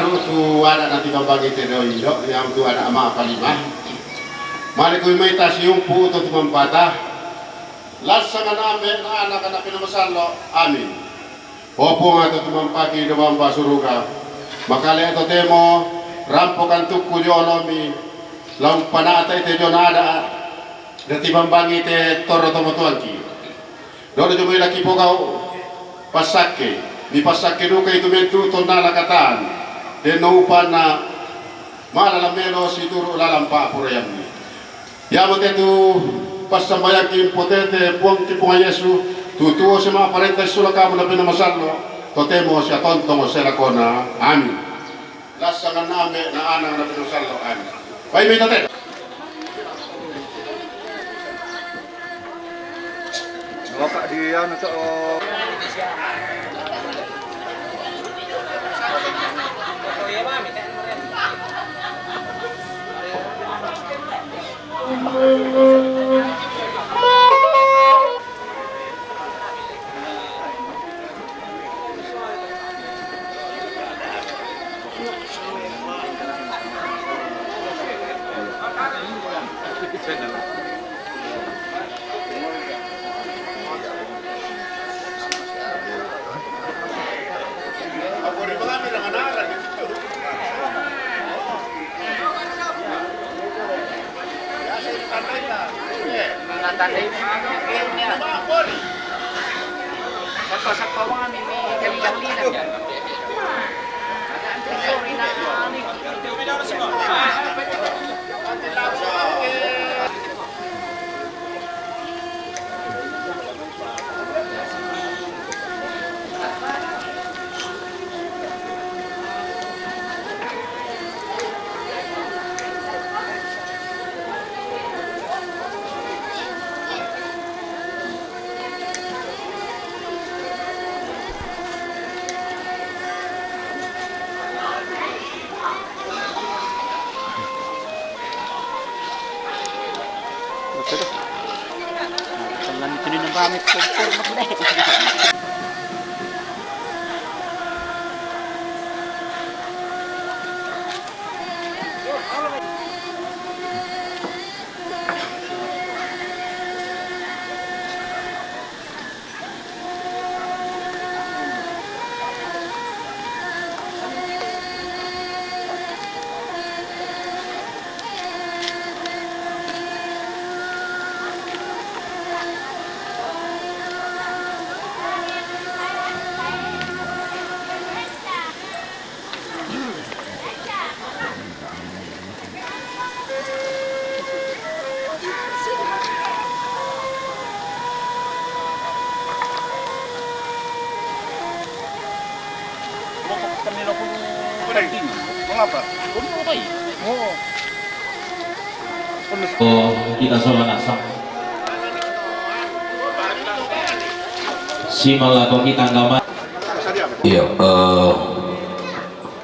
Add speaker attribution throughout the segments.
Speaker 1: baru tu ada nanti bagi tendo indo yang tu ada ama palima mari ku may tasiyong po to tumampata lasangan ame na anak pinamasalo amin opo nga to tumampaki dalam basuruga makale to temo rampokan tukku jonomi lang panatay te jonada dati bambangi te toro tomotuanki dodo jumay laki po kau pasake di pasake duka itu mentu tonala katan de noupa na malalamelo situro lalampa purayamni yamote tu pasambayaki potete puang kipunga Yesu tutuo sa mga parenta sulaka mo na pinamasalo totemo siya tontong sa lakona amin lasangan name na anang na pinasalo amin pay may tate
Speaker 2: Bapak dia untuk
Speaker 3: sakto mga may kali-kali na. Sorry na. Ito din ang pamit ko.
Speaker 2: Mengapa?
Speaker 4: Oh, kita sholat asar. Si malako kita nggak iya,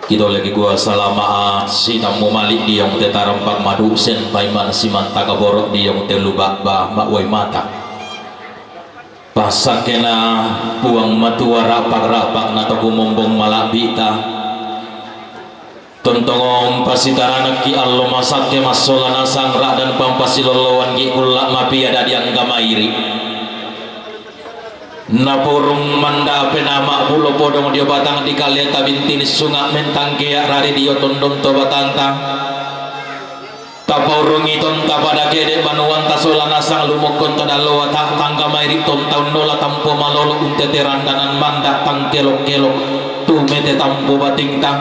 Speaker 4: kita lagi gua salamaan si tamu malik di yang tetarempak madu sen paiman si mantaka borok di yang telubak bah makwai mata pasakena puang matua rapak-rapak nato kumombong malabita tontongom pasitarana ki allo masake masolana sangra dan pampasilolowan ki ulak mapi ada diang gamairi napurung manda penama bulo podong dia batang di kalian tabintin sunga mentang kaya rari dia tondong to batanta tapurungi ton tapada kede manuan tasolana sang lumokon tadalo tak tangga mairi ton taun nola tampo malolo unte terandanan manda tang kelok-kelok tu mete tampo bating tang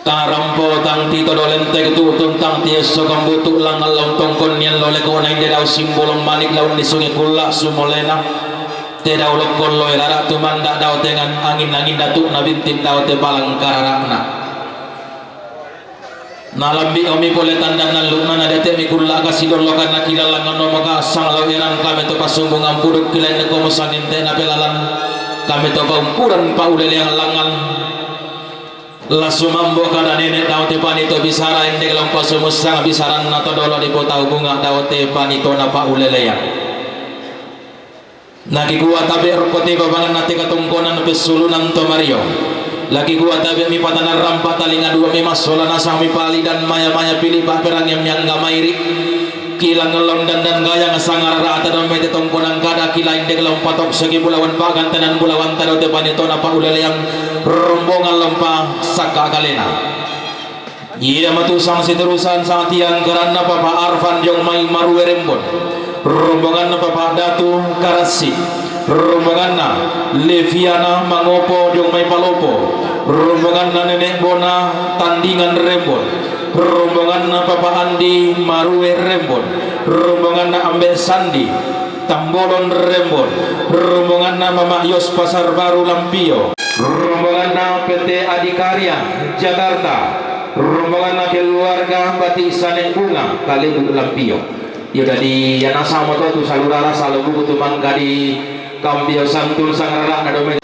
Speaker 4: tarampo tang tito dolente tu tentang tias sokam butuh langal laun tongkon nian lole ko nai de daw simbolong manik laun di sungai kula sumolena te daw lokol loy rara tu manda daw dengan angin datuk na bintin daw te palang kararakna nalambi omi pole tandang nan luna na dete mi kula kasidor lokan na kilalang no maka sang law irang kami to pasumbong ampuruk kilen ko mosangin te na pelalan kami to paumpuran pa ulele yang langan lasumambo kada nenek daote panito bisara endek lampa sumusang bisaran nato dolo di potau bunga daote panito napa uleleya nagi kuwa tabe rokote babangan nate katungkonan pesulunan to Mario lagi kuat tapi mi patanar rampa talinga dua mi masolana sami pali dan maya pilih bah perang yang gamairi kilang ngelon dan gaya ngesangar rata dan mete tongkonan kada kilain de gelom patok segi bulawan pagan tenan bulawan tado te panitona pa ulele yang rombongan lompa saka kalena. Iya matu sang seterusan sang tiang karena Papa Arfan jong mai maru rembon rombongan Papa Datu Karasi rombongan Leviana Mangopo jong mai Palopo rombongan Nenek Bona Tandingan Rembon rombongan Papa Andi Marue Rembon rombongan Ambe Sandi Tambolon Rembon rombongan Mama Yos Pasar Baru Lampio rombongan PT Adikarya Jakarta rombongan keluarga Bati Saneng Bunga Kalibu Lampio ya dari yana sama tu salurara salubu tu mangga di Kambio Santul Sangrara nadome.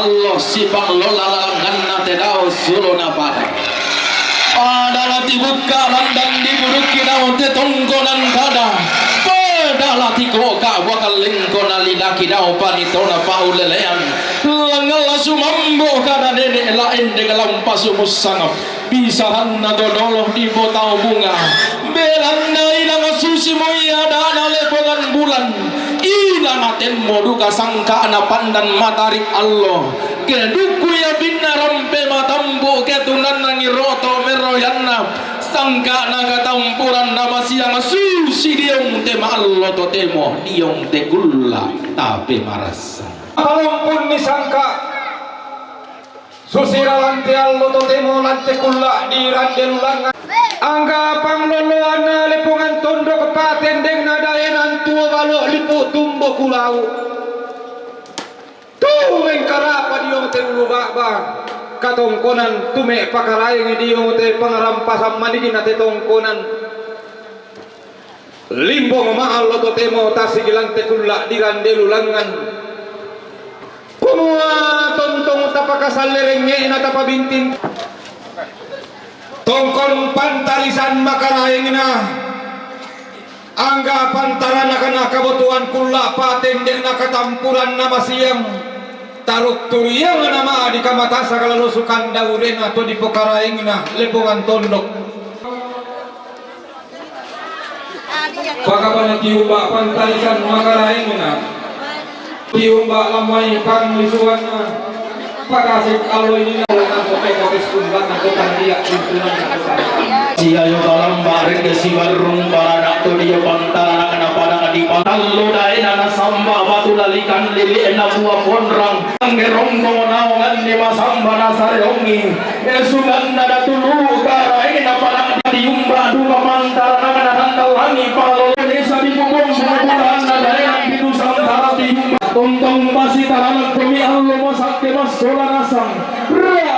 Speaker 4: Allah si panglola langan tedao sulona pada adalah dibuka landang diburuki daun tetongkonan kada adalah tikoka wakal lingkona lidaki dao panitona paulelean langala sumambo kada nenek lain dengan pasu musangap bisa hana dodoloh di botau bunga belanda ilang susi moya dana lepongan bulan ilang aten moduka sangka na pandan matarik Allah keduku ya bina rampe matambo ketunan nangi roto meroyanna sangka naga tampuran nama siang susi diong tema Allah to temo diong te gulla tapi marasa
Speaker 2: Alampun nisangka susira lante allo to temo lante kulla di randelulangan angga pangloloan lepungan tondo kepaten deng nadaenan tua balok lipu tumbo kulau tu mengkarapa diong te ulu bak katongkonan tume pakaraing diong te pangarampasan manigin ate tongkonan limbo mahal lo to temo tasigilang te kulla di randelulangan kumua tontong tapakasalerenge na tapabintin tongkon pantalisan makaraing na angga pantaran na kabutuan kulla paten den nakatampuran na masiyang taruk turiyang nama di kamatasa kalalusukan dauren atau di pokaraing na lepungan tondok pagkapan tiuba pantalisan makaraing na tiuba lamay panglisuan na pagkasip aloy nila na kopekopes kumbat na kotandiak pintunan na kasama
Speaker 4: siayo dalam baring ke siwarung para to dia pantara kana pada kadipan tallo dai nana samba batu lalikan lili ena buah ponrang ngeronggo naongan ni masamba nasariongi esugan nada tulu kara ina pada diumba dua mantara kana handal hangi palo desa di punggung bulan nada ena bidu santara diumba tontong pasi tarangan kami allo masak ke masola nasang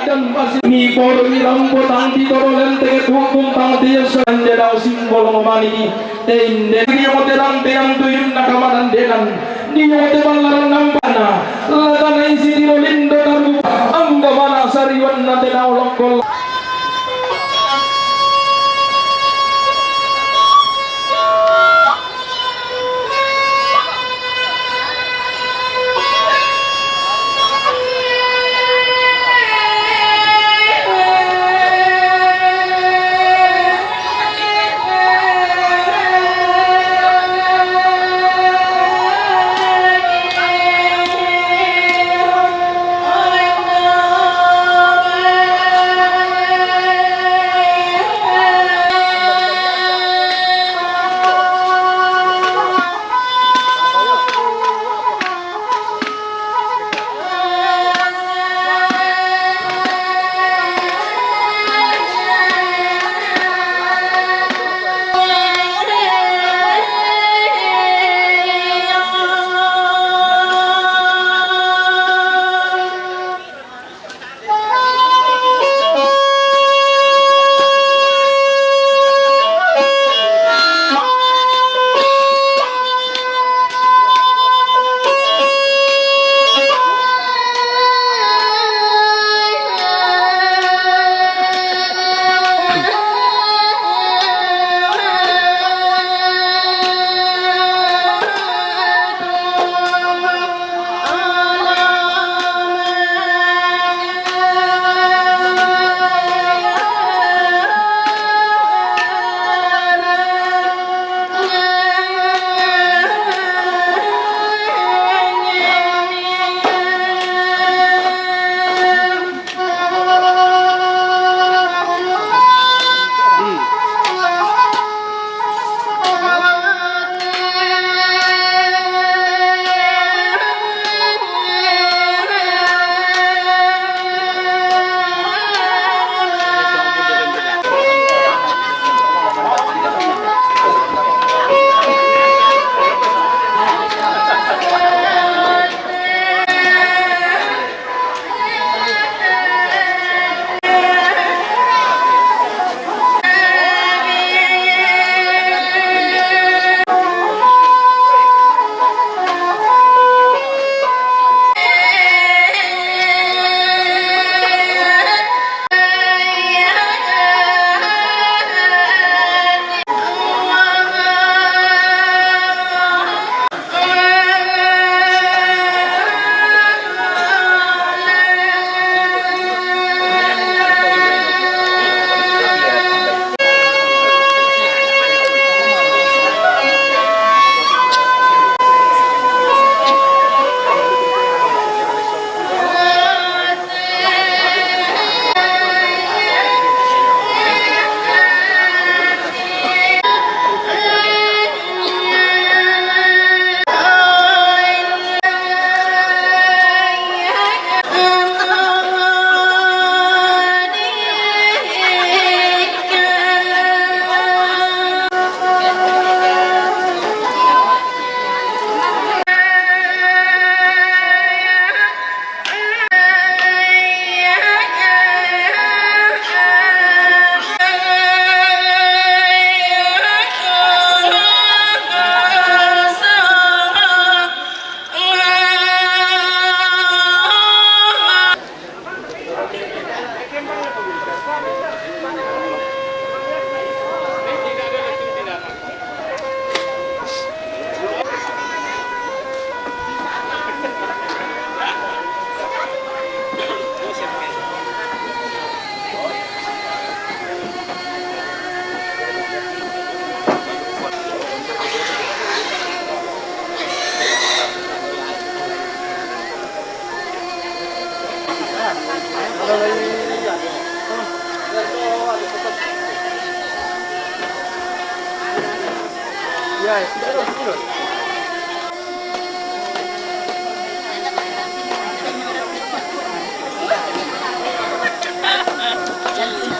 Speaker 4: dan pasi ni porni rampo tangti torolen te hukum tangti sande dau simbol mamani tende ni mo terang terang tuyun nakamaran denan ni mo te balaran nampana ladana isi lindo taru angga mana sariwan na te dau lokol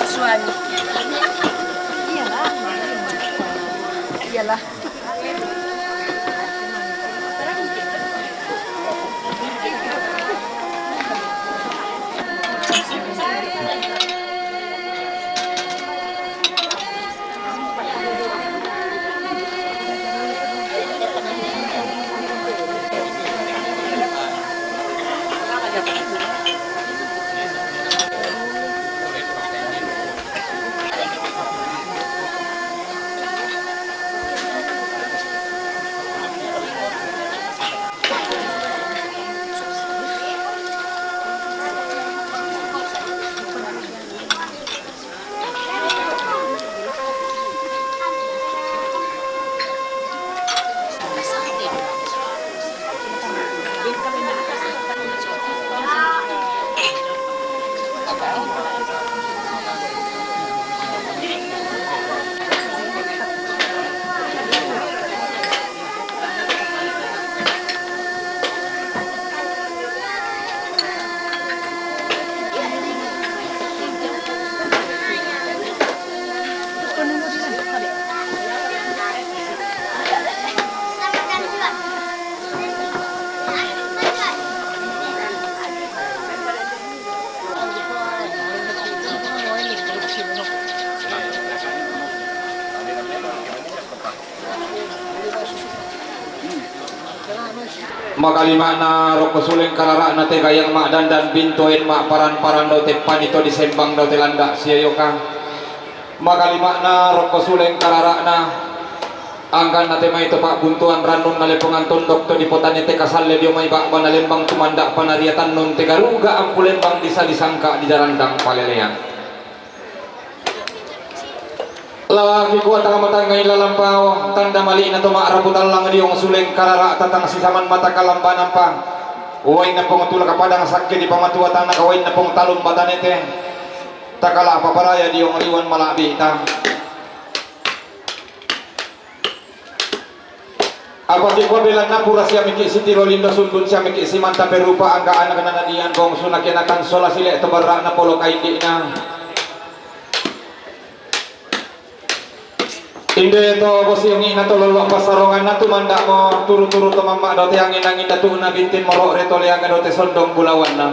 Speaker 5: Suami. Iyalah. Iyalah.
Speaker 2: Makalima na roko suling karara na te gayang mak dandan bintoin mak paran daw te panito disembang daw te landa siyo ka. Makalima na roko suling karara na angkan na te may pak buntuan ranun na lepungan tundok to di potanya te kasalle dio may bakba na lembang tumanda panariatan nun te garuga ang pulembang disangka di jarandang palelean. Lagi kuat tanga mata ngai lalampaw tanda mali na tumaarabutan lang di yung suling karara tatang sisaman mata kalambanan pa uway na pong tulak kapadang sakit di pamatuatan na kaway na pong talong batanete takala paparaya di yung riwan malabi ta apa di ko bilang na pura siya miki si Tirolindo sundun siya miki si Manta Perupa angga anak na nadiyan kong sunakin akan sola sila ito barra na polo kay di na. Hindi ito bos yung ina to lalo pasarongan na tumanda mo turu-turu to mama daw te angin datu na bintin mo reto le ang daw te sondong bulawan na.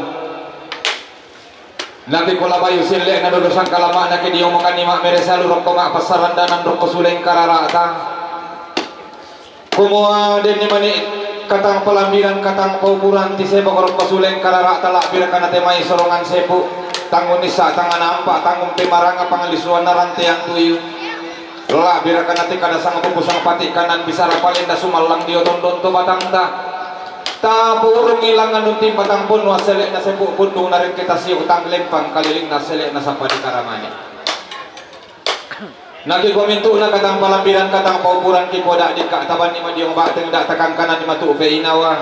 Speaker 2: Nabi ko labayo sile na dodosang kalama na kidi yung makanima meresa lurok ko ma pasarandanan rok ko suleng kararata. Kumuha din ni mani katang palambiran katang paukuran ti sebo rok ko suleng kararata la pira kana te may sorongan sepu tangun isa tangan ampa tangun pimaranga pangalisuan na rantiang tuyo. Lah birakan nanti kada sang pupusang pati kanan bisa rapalin da sumalang dio tondon to batang ta purung ilangan nunti batang pun waselek na sepu pundung narin kita siyo utang lempang kaliling na selek na sampai di karamani nagi komentu na katang palambiran katang paupuran ki poda di taban ni madiong bateng da takang kanan di matu pe inawa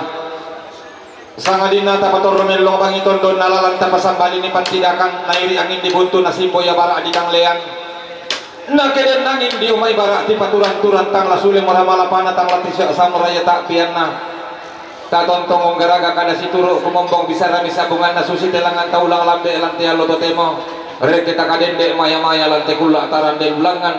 Speaker 2: sanga dina tapator melong bangi tondon nalalan tapasambali ni pantidakan nairi angin dibuntu nasibo ya bara di kang leang na keden nangin di umay bara ti paturan-turan tang lasuling maramalapana tang latisya samuraya tak pian na tatontong garaga kada situro kumombong bisa rami sabungan na susi telangan taulang lambe lantai aloto temo re kita kadende maya-maya lantai kula tarande ulangan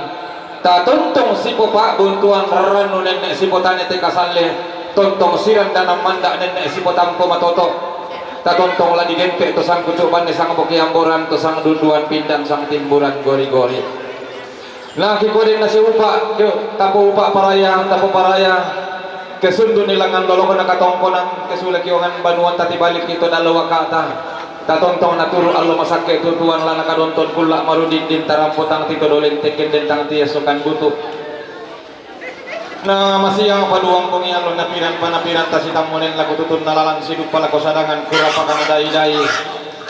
Speaker 2: tatontong sipo pak buntuan ranu nenek sipo tane te kasalle tontong siran danam manda nenek sipo tampo matoto tatontong lagi gempe to sang kucuban sang boki amboran to sang dunduan pindang sang timburan gori-gori. Lagi kodin nasi upa, tapo upa paraya, kesundu nilangan lolong na katongkonan, kesulakiongan banuan tati balik itu dalawa kata, tatontong naturu allo masake tutuan lana kadonton kula marudin din tarampotang tito dolen teken dentang tiasukan butuh. Na masih yang paduang pengian lo napiran panapiran tasitang monen lagu tutun nalalang sidup pala kosadangan kurapa kana dai-dai.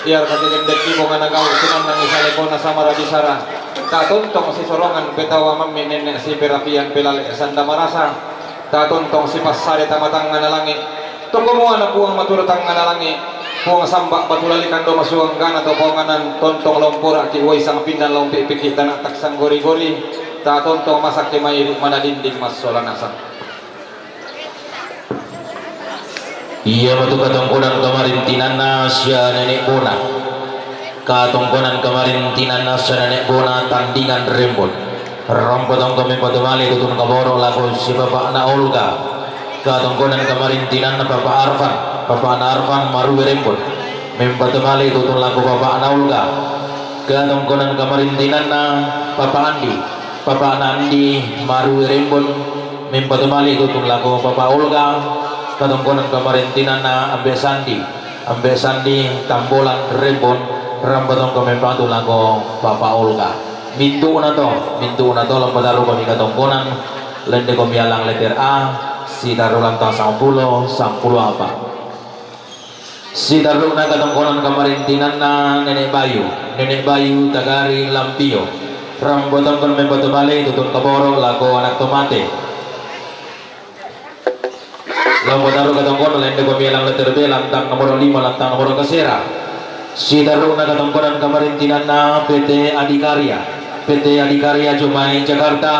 Speaker 2: Iar katigen deki bonga nagaw sinan nang isaleko na samara disara. Tatontong si sorongan betawa mami nenek si perapian pelale sanda marasa. Tatontong si pasare tamatang nganalangi. Tunggu mo na puang maturutang nganalangi. Puang sambak batulali kando masuangkan atau ponganan tontong lompura ki woi sang pindan lompi pikir tanah taksang gori-gori ta tontong masak ke mai mana dinding mas solanasa.
Speaker 4: Iya batu katongkonan kemarin tinana sia nenek bona. Katongkonan kemarin tinana sia nenek bona tandingan rembon. Rompotong kami pada mali tutun kaboro lagu si bapak na Olga. Katongkonan kemarin tinana bapak Arfan. Bapak Narvan maru berempun membantu mali tutun lagu Bapak Naulga katongkonan kamarintinan na Bapak Andi Bapak Nandi maru berempun membantu mali tutun lagu Bapak Olga katongkonan kamarintinan na Ambe Sandi tambolan rempun rambutong kemembantu lagu Bapak Olga mintu na to lambadaru kami katongkonan lende kami alang letter A si darulang ta 10 apa si daruk na katongkonan kamarintinan na Nenek Bayu Tagari Lampio rambutong kon membantu balik tutun kaboro lago anak tomate lambadaru katongkonan lende ko bilang letter B lantang nomor 5 lantang nomor kasera si daruk na katongkonan kamarintinan na PT Adikarya Jumai Jakarta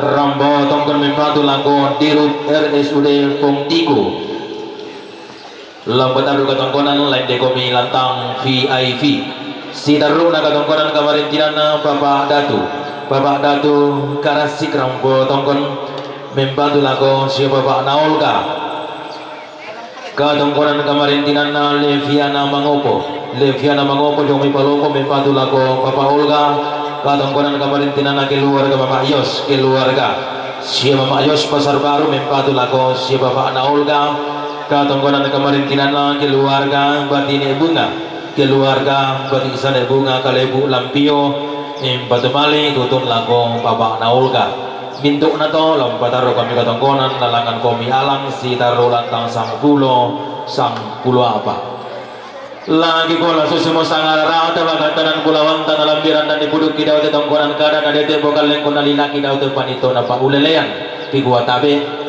Speaker 4: rambutong kon membantu lago Dirut RSUD Pongtiku lambat aru katongkonan lain dekomi lantang VIP si daru na katongkonan kamarintinan na Bapak Datu Karasik rambo tongkon membantu lago si Bapak Naolga katongkonan kamarintinan na Leviana Mangopo jomi palompo membantu lago Bapak Olga katongkonan kamarintinan na keluarga Bapak Yos si Bapak Yos Pasar Baru membantu lago si Bapak Naolga katongkonan kamarintinan na keluarga batine bunga keluarga batisane bunga kalebu Lampio impatu mali tutun lago Bapak Naulga mintuk na to lompataro kami katongkonan nalangan komi alang si taro lantang sang pulo apa lagi kola susimo sangarara ta bagatanan kulawan ta nalambiran dan dipuduk kidaw te tongkonan kada na dete bokal lengkon nalilaki daw te panito na paulelean pigua tabe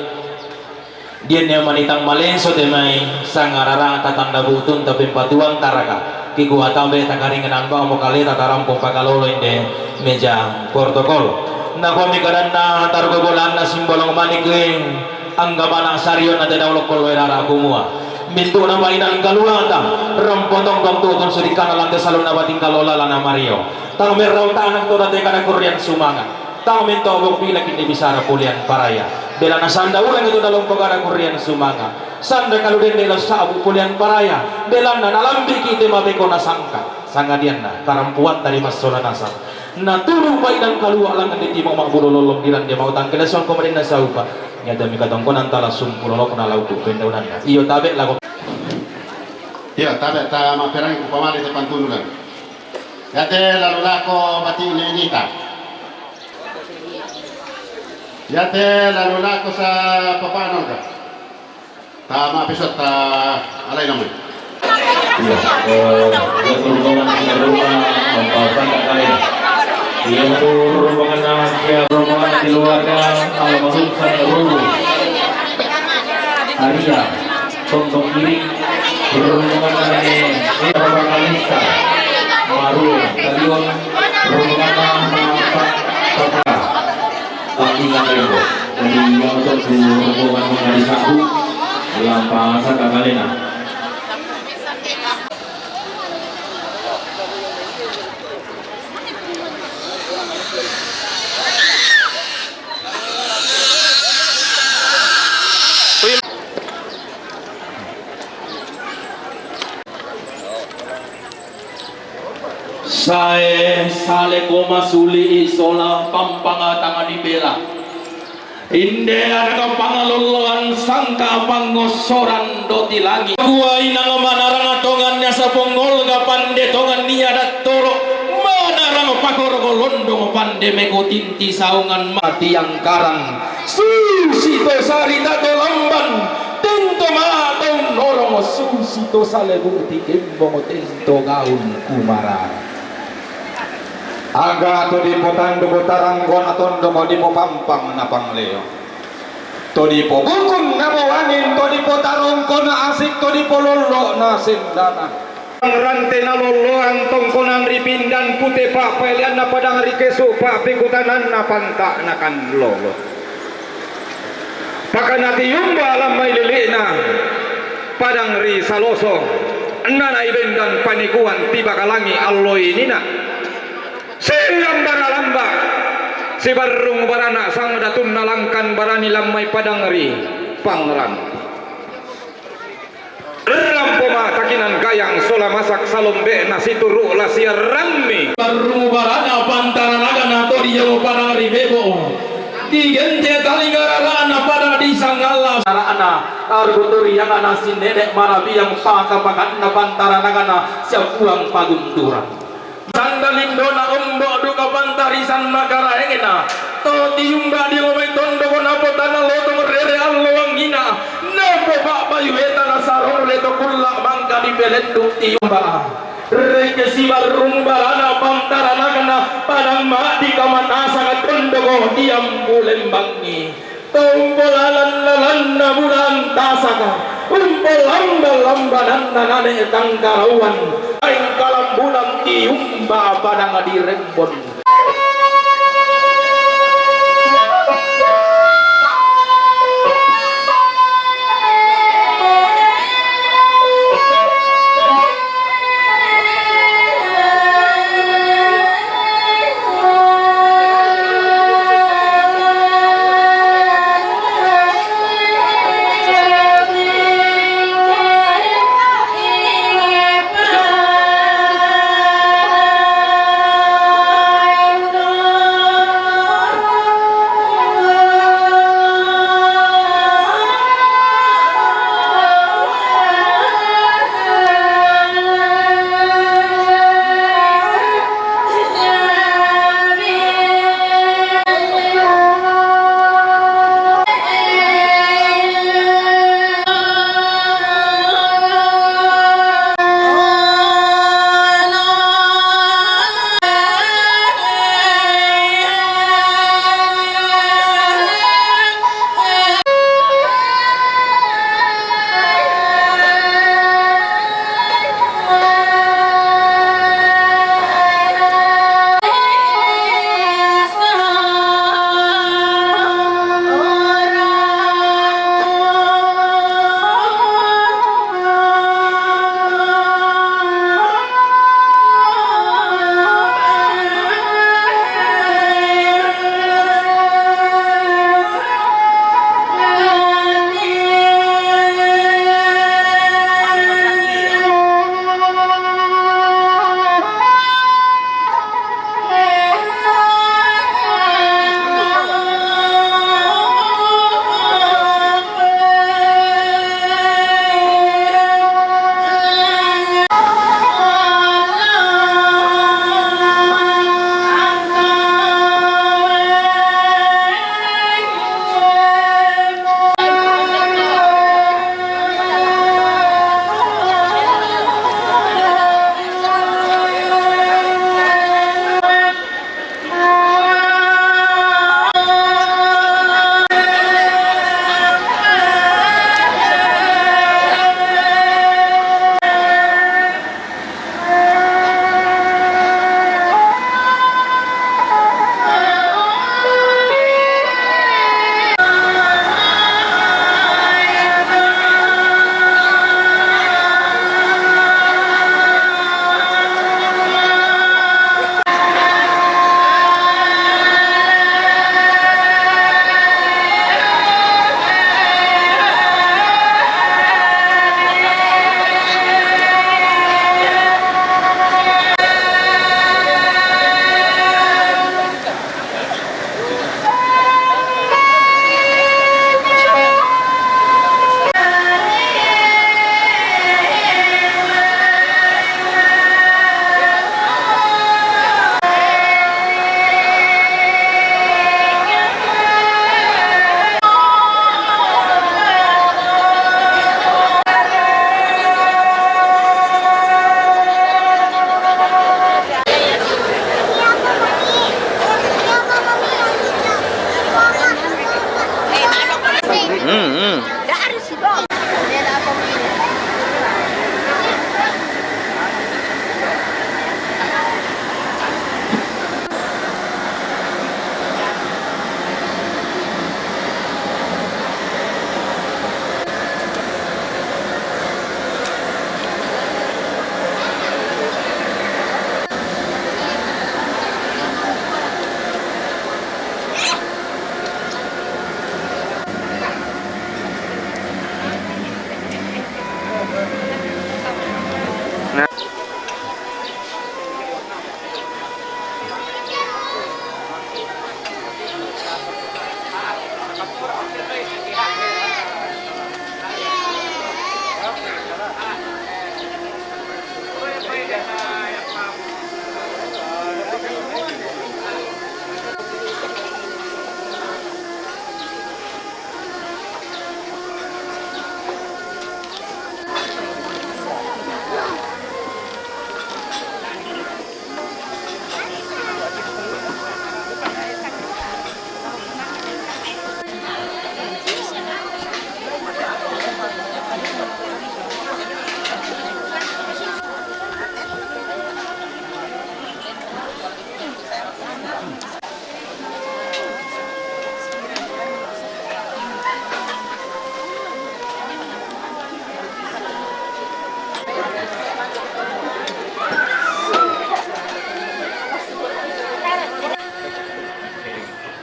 Speaker 4: dia ne manitang malenso te mai sangarara tatanda butun tapi patuang taraka kiku atambe takaringan amba mo kale tatarampo pakalolo inde meja protokol na komi kadanna targo bolan na simbolong manikeng anggaman sarion na tedawlo kolwera kumua mintu na mainan kalulata rompotong bang tutun surikan lang salon na bating kalola lana Mario tang merraw tanang to date kana kuryan sumanga tang mento bok pila kini bisara pulian paraya bela na sanda ulang itu dalam pagara Korean sumanga sanda kalau den dela sabu pulian paraya bela na nalambi kite mabeko na sangadian na karampuan tadi masona nasa na tulung paidan kalua lang di timong magbulololong diran dia mau tangkela son komerin na saupa nya dami katongkonan tala sumpulolok na lautu pendaunan iyo tabe lago
Speaker 1: iya tabe ta maperang upamali te pantunulan yate lalu lako bati nenita yate lalu lako sa papano ka tama episode ta alay naman
Speaker 4: iya rombongan kita rumah mempasan kali iya rombongan rombongan keluarga almarhum Sandaru Arya Tontong Kiri rombongan rombongan Lisa Maru Talion rombongan Papa Tandingan Rembo dari yang untuk rombongan menghari sabu lampasan kakalena Sae sale koma suli isola pampangatangan di bela inde anak pangaluluan sangka pangosoran doti lagi kuai nang manarang atongannya sa pongol pande tongan niya datoro manarang pakor golondong pande meko tinti saungan mati yang karang susi to sarita to lamban tento matong norong susi to sale bukti kembong tento gaun kumara aga to di potando botaranggon aton do mo di mo pampang na pangleo
Speaker 2: Todipo bukun na bawangin, todipo tarongko na asik, todipo lolo na sindana. Ang rante na lolo ang tongkonan ripindan pute pa pelian na padang rikeso pa pikutanan na panta na kan lolo. Paka natiyumba alam may lili na padang ri saloso nana ibendan panikuan tiba kalangi alloy nina. Selang lamba si barung barana sang datun nalangkan barani lamai padang ri pangran rampo ma takinan gayang sola masak salombe nasi turu lasiar rammi barung barana pantara nagana tori yang padang ri bebo digente talingarana pada disangala sarana arbuturi yang ana sinedek marabi yang pakapakan na pantara nagana siap pulang pagunturan Sandalindona umbo duka pantarisan makara engena to tiumba di lomai tondo kona potana loto merere alloang hina napo pak bayu etana sarong leto kulla mangka di belendu tiumba reke sibarung balana pantara nakana padang mak di kamana sangat tondo ko diam bulembangi tombolalan lalanna bulan tasaka lamba-lamba nane tangkarawan aing kalam bulan tiumba padang di rembon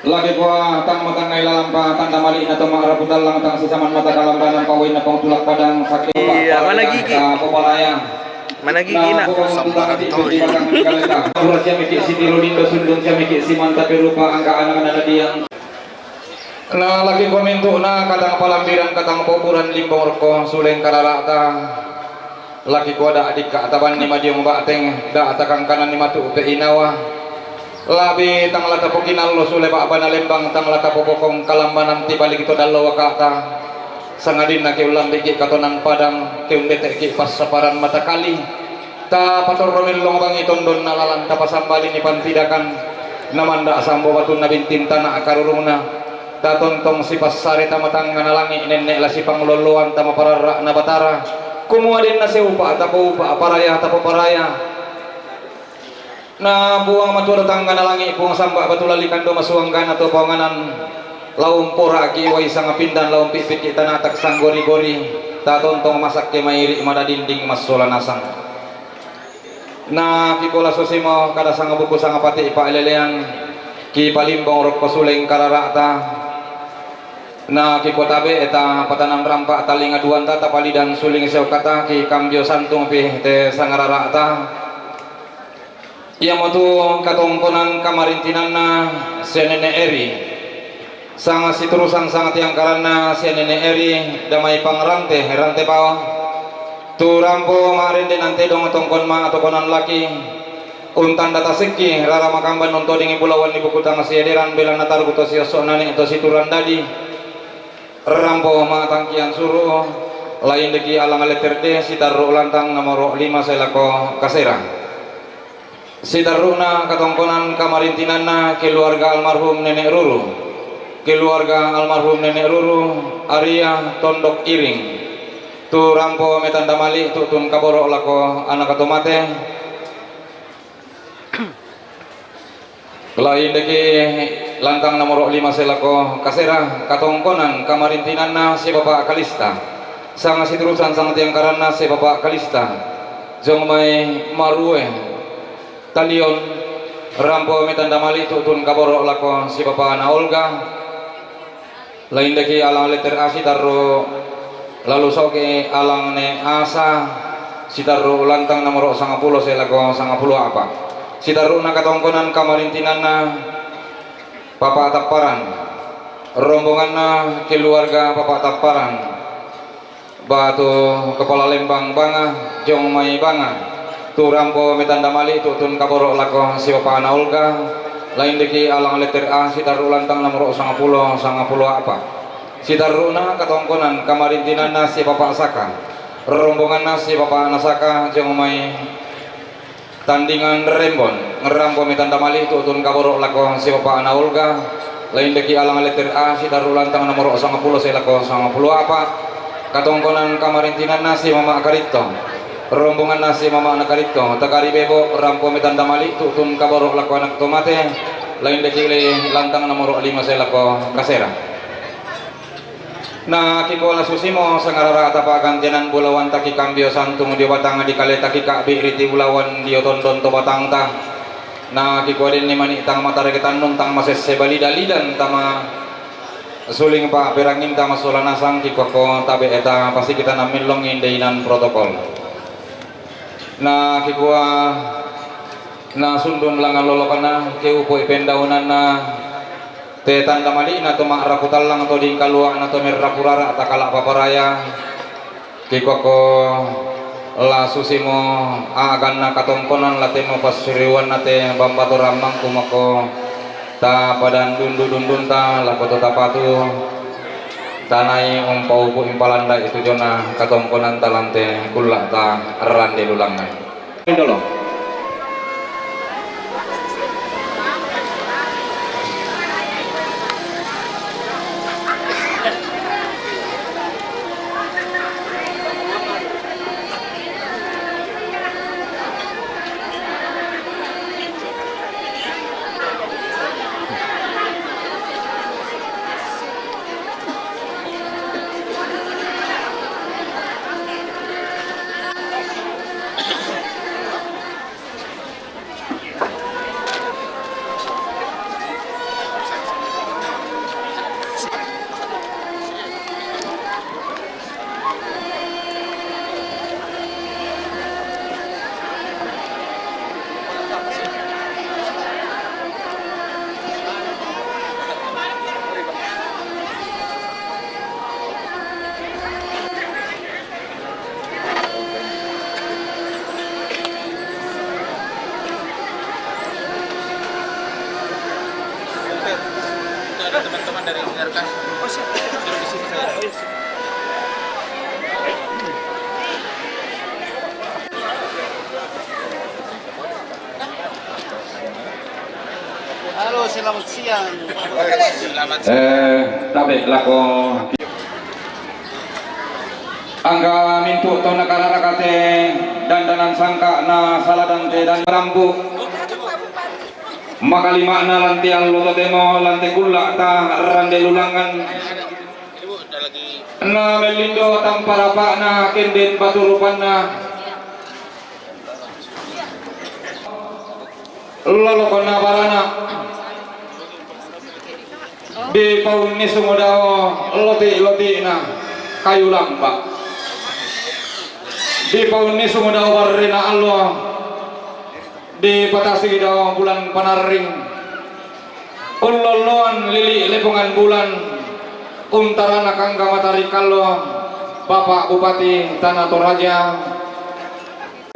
Speaker 2: lagi gua tang matang ay lalampa tanda mali na tumaraputal lang tang sisaman mata kalambanan pawin na pang tulak padang sakit
Speaker 3: Iya, mana gigi?
Speaker 2: Popalaya
Speaker 3: Mana gigi na?
Speaker 2: sambaran to urat siya mikir si Tirolindo sundong siya mikir si manta perupa angka anak anak diang na lagi komento na katang palambiran katang popuran limbong reko suleng kararata lagi ko ada adik kaataban ni madiong bateng da atakang kanan ni matu pe inawa labi tang lata pokinal lo sule ba banalembang tang lata popokong kalambanan ti balik ito dalawa kata sangadin na kiulam bigi katonan padang kiundete ki pas saparan mata kali ta pator romil long bang itondon nalalan ta pasambali ni pantidakan namanda sambo batun na bintin tanah akarurungna ta tontong si pasare ta matang nganalangi nenek la si pangloloan ta maparara na batara kumuadin na si upa ta upa paraya ta paraya na buang matura tangga nalangi buang samba batulalikan do masuanggan atau panganan laum pora ki wai sanga pindan laum pipit kita natak sang gori-gori ta tontong masak ke mairi mada dinding masola nasang na kikola sosimo kada sanga buku sanga pati ipa elelean ki palimbong rok pasuleng kararata na ki kotabe eta patanan rampa talinga duan ta palidan suling sew kata ki kambyo santung pi te sangararata ia matu katongkonan kamarintinan na senene eri sanga siturusan sangat yang karena senene eri damai pangrante rante pawa tu rampo marinde nante dong tongkon ma atau konan laki untan data seki rara makamban untuk dingi bulawan di buku tanga siederan bela natar kuto siosok nani atau situran dadi rampo ma tangkian suruh lain deki alang aleterde sitarro lantang nomor 5 selako kasera sitaruna katongkonan kamarintinana keluarga almarhum nenek Ruru keluarga almarhum nenek Ruru Arya Tondok Iring tu rampo metanda mali tu tun kaboro lako anak atomate lain deki lantang nomor 5 selako kasera katongkonan kamarintinana si Bapak Kalista sang siturusan sang tiang karana si Bapak Kalista jongmai marue talion rampo metanda mali tutun kaboro lako si Bapak Ana Olga lain deki alang letter A sitarro lalu soke alang ne asa sitarro lantang nomor 90 selako 90 apa sitarro na katongkonan kamarintinan na Papa Taparan rombongan na keluarga Papa Taparan batu kepala lembang banga jong mai banga tu rampo metanda mali tutun kaboro lako si Bapak Ana Olga lain deki alang letter A sitarru lantang nomor 90 apa sitarruna katongkonan kamarintinan si Bapak Saka rombongan si Bapak Nasaka jeung mai tandingan rembon ngerampo metanda mali tutun kaboro lako si Bapak Ana Olga lain deki alang letter A sitarru lantang nomor 90 selako 90 apa katongkonan kamarintinan si Mama Karito rombongan nasi mama anak karito takari bebo rampo metanda mali tutun kaboro lako anak tomate lain dekile lantang nomor 5 selako kasera na kikola susimo sangarara atapa gantianan bulawan taki kambio santung di batang di kale taki kak biriti bulawan di otondon to batang ta na kikoden ni mani tang matare ketanung tang mases sebali dalidan tama suling pa perangin tama solana sang kikoko tabe eta pasti kita namin longin deinan protokol na kikua na sundun langan lolokana ke upo ipendaunan na te tanda mali na to marakutal lang to ding kaluang na to merrapurara takala paparaya kikua ko la susimo agan na katongkonan latemo pasiriwan nate bambato ramang kumako ta padan dundun ta lakoto tapatu tanai umpau bu impalanda itu jona katongkonan talante kulla ta rande lulangan dolo
Speaker 6: Halo, selamat siang.
Speaker 2: Tabe lako angga mintu to nakarara kate dandanan sangka na saladan te dan rambu makalima na lanti allo demo lanti kula ta rande lulangan na melindo tamparapa na kenden baturupan na lolo kona barana di paun ni sumodao loti na kayu lamba di paun ni sumodao barrena Allah di patasi daw bulan panaring uloloan lili lepungan bulan untara nakangga matari kallo Bapak Bupati Tanah Toraja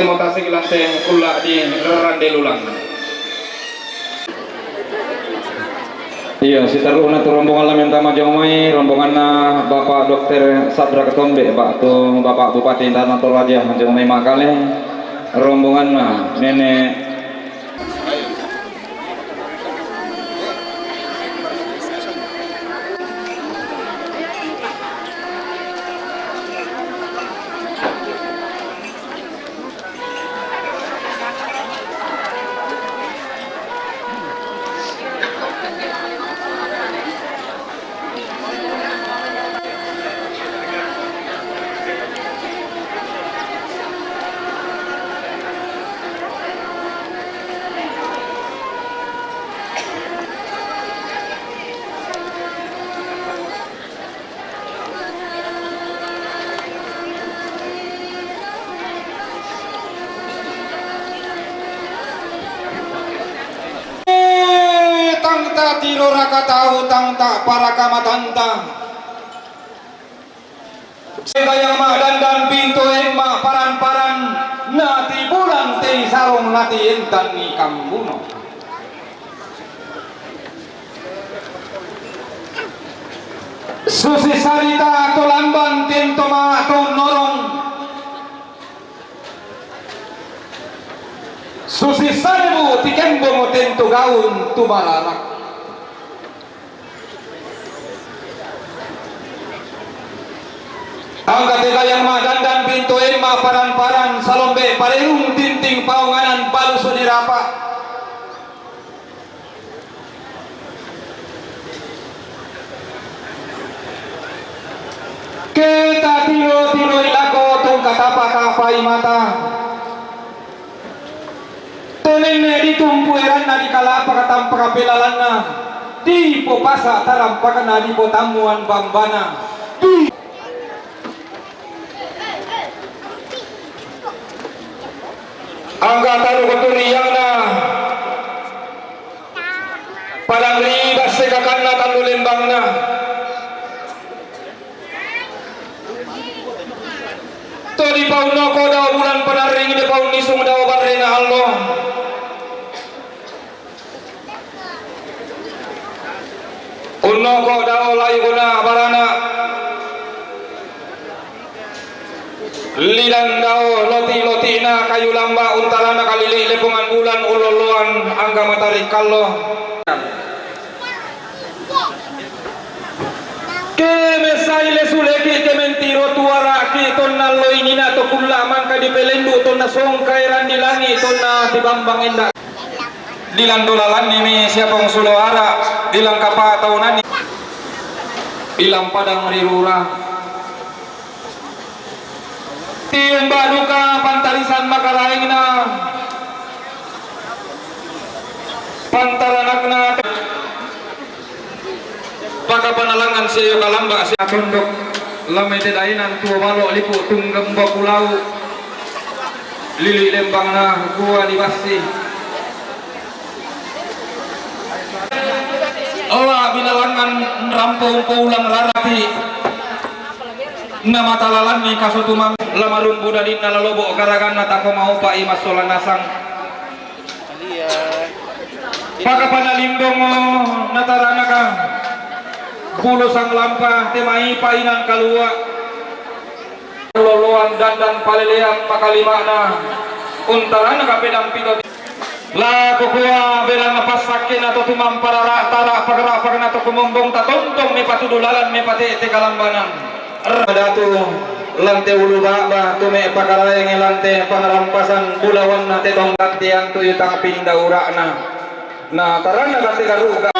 Speaker 2: mutasi lante kula di rande lulang. Iya, si taruh na rombongan lamin tama jomai rombongan na Bapak Dokter Sabra Ketombe Pak Bapak Bupati Tanah Toraja jomai makale rombongan na nenek tangta tilora katahu tangta para kamatanta sedayang dandan pintu emma paran-paran nati bulan tei sarong nati entan ni kambuno susi sarita tolamban tentoma ton norong susi sanebu tikembo tento gaun tumalarak ang katigayang madandan pinto emma paran-paran salombe parehung tinting paunganan baluso ni rapa kita tiro-tiro ilako tung katapa-kapay mata tuling na ditumpueran na di kalapa katampakapilalan na di po pasa tarampakan na di po tamuan bambana di angga taruh keturiang na padang ribas sekakan na tanulembang na to di pauno ko daw bulan panaring di paun nisung daw barrena Allah uno ko daw layu na barana lidan daw loti-loti na kayu lamba untara na kalili lepungan bulan uloloan angga matari kallo ke mesai le suleki ke mentiro tuara ki ton na loy nina to kulaman ka di pelendu ton na song kairan di langi ton na di bambang indak dilan dolalan ini siapang suloara dilang kapa tahunan ilang padang rirura timba duka pantarisan makaraing na pantaranak na pagkapanalangan siya kalamba siya kondok lamay dedainan tuwa malo lipo tunggam bakulau lili lembang na gua di basti Allah binalangan rampung paulang rarati na matalalan ni kasutumang lamarun budadin na lalobo karagan na tako mau pa imas solan nasang pagkapanalimbong natarana ka pulo sang lampah temai painan kalua loloan dandan palelean pakalimana untarana kapedang pito la kukua belang pasakin atau tumam parara tara pagara atau kumombong tatontong me patudulalan me pate te kalambanan datu lante ulu ba tume pakara yang lante pangarampasan bulawan na tetong gantian tuyutang pindaurana na tarana kate garuga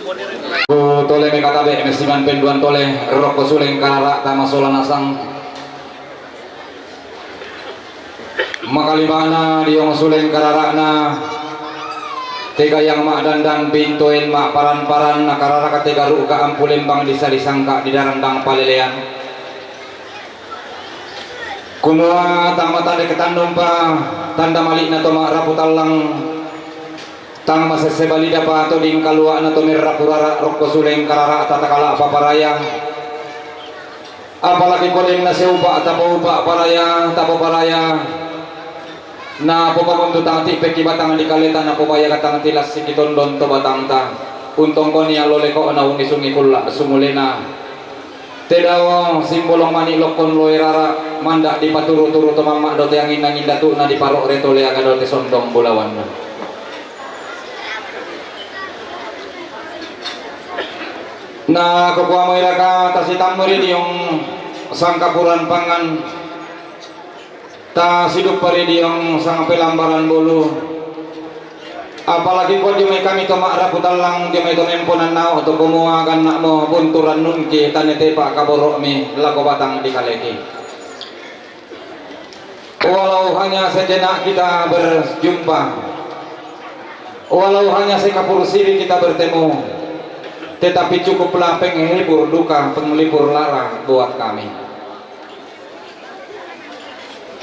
Speaker 2: Tole me katabe mesiman penduan tole roko suleng karara tama solan asang makalimana diong suleng karara na tega yang mak dandan pintuin mak paran-paran nakarara katega ruka ampulembang disa disangka di darandang palelean kumua tamata de ketandung pa tanda malik na to mak raputalang tang masesebalida pa to ding kalua na to mirrapurara rokko suleng karara tatakala paparaya apalagi kodeng na seupa tapo paraya na popamunto tangti peki batang di kaleta na popaya katang tilas sikitondon to batang ta untong ko niya lole ko na unisungi kula sumulena tedaw simbolong mani lokon loirara manda di paturu-turu to mama do te angin nangin datu na di parok reto le aga do te sondong bulawan na kukuha mo iraka tasitan mo rin yung sangkapuran pangan ta sidup pa rin yung sang pelambaran bulu apalagi ko di may kami tumaaraputan lang di may tumemponan na o to kumuhagan na mo bunturan nun ki tanete pa kaboro mi lako batang di kaleki walau hanya sejenak kita berjumpa walau hanya sekapursiri kita bertemu tetapi cukuplah penghibur duka penglipur lara buat kami.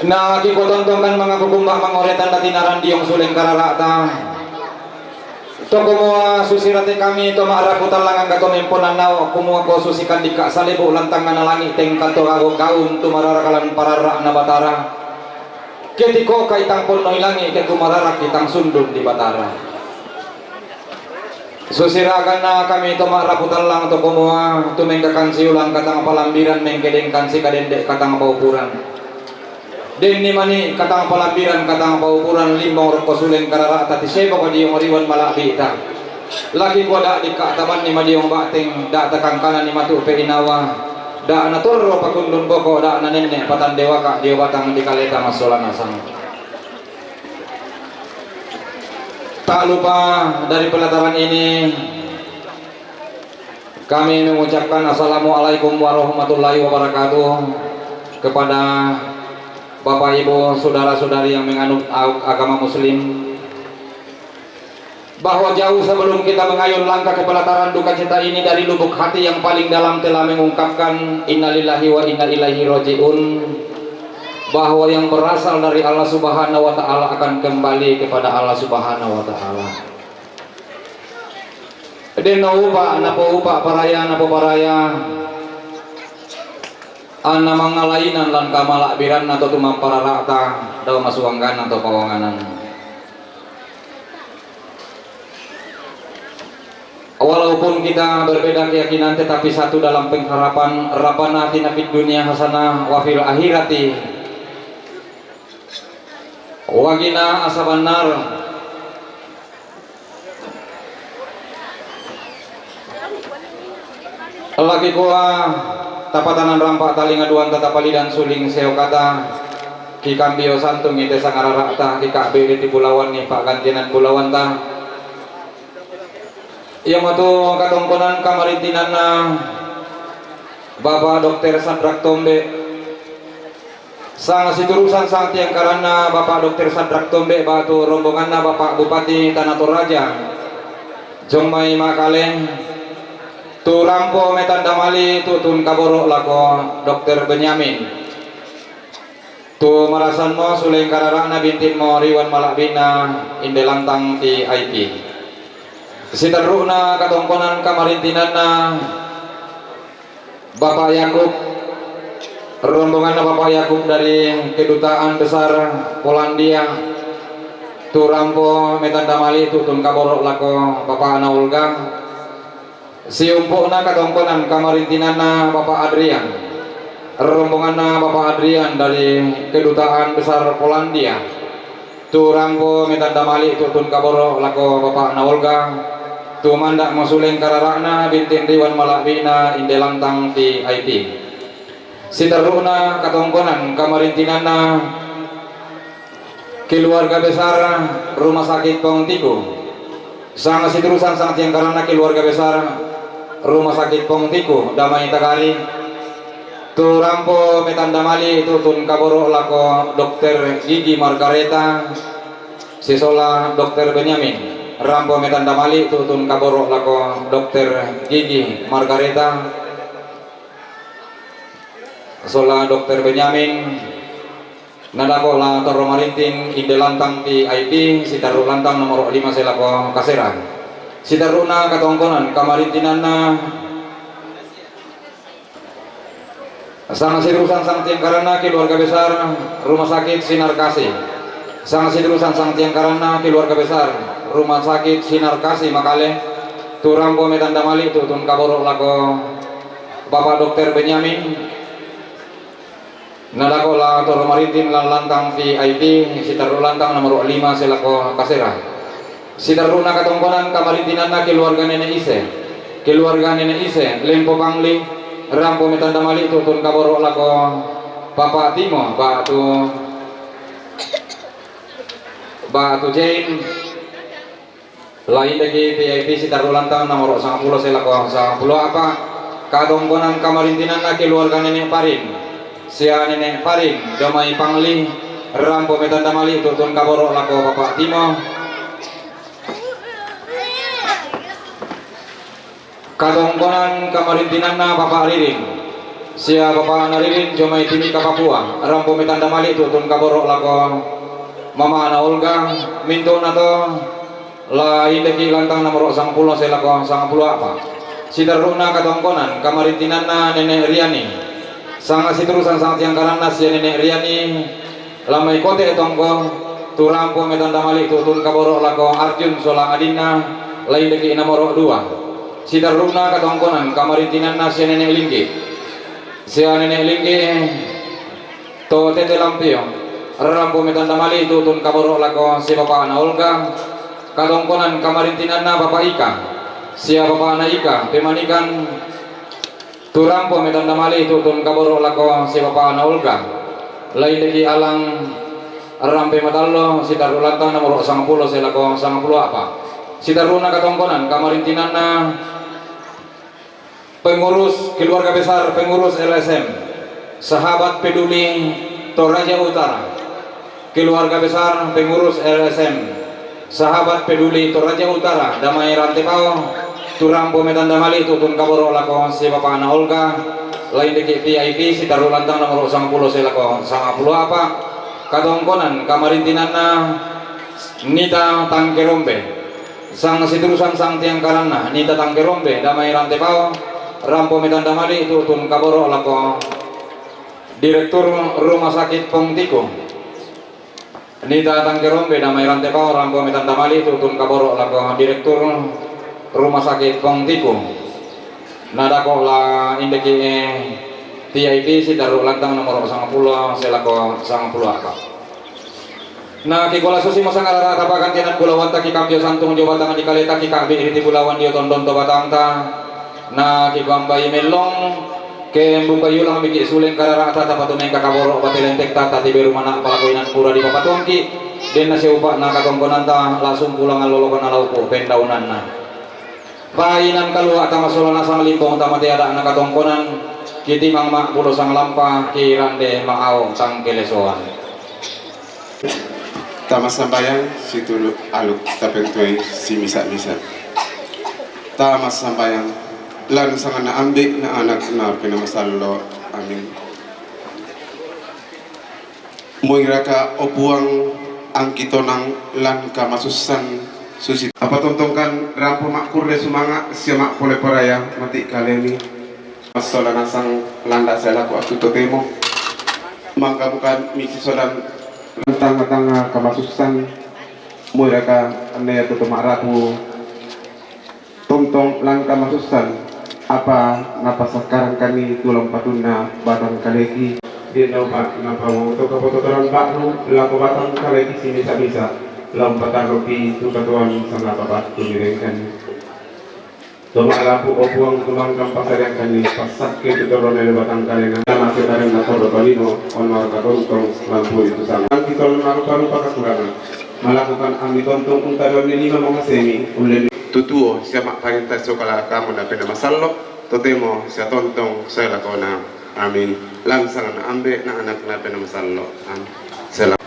Speaker 2: Nah, kita tontonkan mga kukumbak mangoretan na tinaran diyong suleng kararata. Ito kumuha susirate kami ito maaraputan lang ang katumimpunan na kumuha ko susikan di ka salibo lantang na langit tengkan to ako gaun tumararakalan parara na batara. Kiti ko kay tangpon noy langi kay kumararak kitang sundon di batara. Susirakan na kami ito maaraputan lang ito kumuha tumengkakan siulang katang palambiran mengkedengkan si kadendek katang paupuran. Den ni mani katang palambiran katang paupuran limbong roko suleng karara tati sebo ko diyong oriwan malabi ita lagi ko da di kaataban ni madiyong bateng da takang kanan ni matu pe inawa da na torro pakundun boko da na nenne patan dewa ka diyo batang di kaleta masolan asang tak lupa dari pelataran ini kami mengucapkan assalamualaikum warahmatullahi wabarakatuh kepada Bapak Ibu saudara-saudari yang menganut agama muslim, bahwa jauh sebelum kita mengayun langkah ke pelataran duka cita ini dari lubuk hati yang paling dalam telah mengungkapkan innalillahi wa inna ilaihi rajiun, bahwa yang berasal dari Allah Subhanahu wa taala akan kembali kepada Allah Subhanahu wa taala. Deno upa napo upa paraya napo paraya ana mangalainan lan kamalakbiran atau tumampararata daw masuanggan atau pawanganan. Walaupun kita berbeda keyakinan tetapi satu dalam pengharapan Rabbana atina fid dunya hasanah wa fil akhirati wa qina azabannar. Lagi kuah tapatanan rampak tali ngaduan tata pali dan suling seo kata ki kambio santung ite sangarara ta ki kabeh di pulauan ni pak gantianan pulauan ta yang matu katongkonan kamarintinan na Bapak Dr. Sadrak Tombe sang siturusan sang tiang karana Bapak Dr. Sadrak Tombe batu rombongan na Bapak Bupati Tanah Toraja Jongmai Makaleng tu rampo metan damali tu tun kaboro lako Dr. Benyamin tu marasan mo suleng kararana bintin mo riwan malakbina indelantang ti IP sitaruna katongkonan kamarintinan na Bapak Yakub rombongan na Bapak Yakub dari kedutaan besar Polandia tu rampo metan damali tu tun kaboro lako Bapak Ana Olga siumpukna katongkonan kamarintinan na Bapak Adrian rombongan na Bapak Adrian dari kedutaan besar Polandia tu rampo metan damali tutun kaboro lako Bapak Naolga tu mandak masuleng kararana bintin riwan malakbina indelantang ti IP sitaruna katongkonan kamarintinan na keluarga besar Rumah Sakit Pongtiku Sang Siturusan Sang Tiang Karana keluarga besar Rumah Sakit Pongtiku Damai Tagari tu rampo metanda mali tutun kaboro lako dokter Gigi Margareta sisola dokter Benyamin rampo metanda mali tutun kaboro lako dokter Gigi Margareta sola dokter Benyamin nadako la toro marintin inde lantang ti IP sitaru lantang nomor 5 selako kaseran sitaruna katongkonan kamarintinanna Sang Siturusan Sang Tiang Karana keluarga besar Rumah Sakit Sinar Kasih. Sang Siturusan Sang Tiang Karana keluarga besar Rumah Sakit Sinar Kasih Makale turampo metanda mali tutun kaboro lako Bapak Dokter Benyamin nadako la toro maritim lan lantang VIP sitaru lantang nomor 5 selako kasera sitaruna katongkonan kamarintinana keluarga Nenek Ise lempo pangli rampo metanda mali tutun kaboro lako Bapak Timo Batu Jane lain lagi VIP sitaru lantang nomor 10 selako 10 apa kadongkonan kamarintinan keluarga Nenek Parin sia Nenek Parin Damai Pangli rampo metanda mali tutun kaboro lako Bapak Timo kadongkonan kamarintinanna Bapak Ririn sia Bapak Naririn Jomai Timika Papua rampo metanda mali tutun kaboro lako Mama Ana Olga minto nato la indeki lantang nomor 10 selako 10 apa sitaruna kadongkonan kamarintinanna Nenek Riani Sang Siturusan Sang Tiang Karana sia Nenek Riani lamai kote tongko tu rampo metanda mali tutun kaboro lako Arjun sola adina lain deki nomor 2 sitaruna katongkonan kamarintinan sia Nenek Linggi to tete lampio rampo metanda mali tutun kaboro lako si Bapak Ana Olga katongkonan kamarintinan Bapak Ika sia Bapak Ana Ika pemanikan tu rampo metanda mali tutun kaboro lako si Bapak Ana Olga lain deki alang rampe matallo sitaru lantang nomor 10 selako 10 apa sitaruna katongkonan kamarintinan pengurus keluarga besar pengurus LSM Sahabat Peduli Toraja Utara keluarga besar pengurus LSM Sahabat Peduli Toraja Utara Damai Rantepao turampo metanda mali tutun kaboro lako si Bapak Ana Olga lain deki VIP sitaru lantang nomor 10 selako 10 apa kadongkonan kamarintinanna Nita Tangkerombe Sang Siturusan Sang Tiang Karana Nita Tangkerombe Damai Rantepao rampo metanda mali tutun kaboro lako Direktur Rumah Sakit Pongtiku Nita Tangkerombe Damai Rantepao rampo metanda mali tutun kaboro lako Direktur Rumah Sakit Pongtiku nadako la indeki TIP sitaru lantang nomor 10 selako 10 apa na kikola susi masang arara tapakan tianan bulawan taki kambio santung jawa tangan dikaleta ki kambi iriti bulawan dio tondon to batangta na kibambai melong ke mbung kayu lang bigi suling karara tata patuneng kakaboro batelentek tata tiberu mana palakoinan pura di papatongki den na seupa na katongkonanta langsung pulang alolokon alaupo pendaunan na painan kalua tama solana sang limpong tama tiada na katongkonan kiti mangma pulo sang lampa kirande maao sang kelesoan
Speaker 1: Tama sambayang situlu aluk tapentoi si misa-misa. Tama sambayang lan sang na ambik na anak na pinamasallo amin. Muiraka opuang ang kitonang lan kamasusan susit. Apa tontongkan rampo makur de sumanga siya pole poraya mati kalemi. Masola nasang landa saya laku aku totemo. Mangka bukan misi sodan tanga kamasusan muiraka ane tutu marapu tontong lang kamasusan apa napa sekarang kami tulang patuna batang kaleki di nompak napa untuk kepotoran baru laku batang kaleki sini tak bisa lompatan ropi tu katuan sama bapak tu direngkan toma lampu opuang tulang kampasar yang kani pasak ke tutoron ele batang kalena nama sekarang na todo palino onor ka tontong lampu itu sama kita lalu paru-paru kekurangan
Speaker 7: melakukan ami tontong unta daw ni lima mga semi ulen tutuo siya makparinta so kala kamo na pinamasallo totemo siya tontong sa lakona amin lamsang na ambe na anak na pinamasallo selamat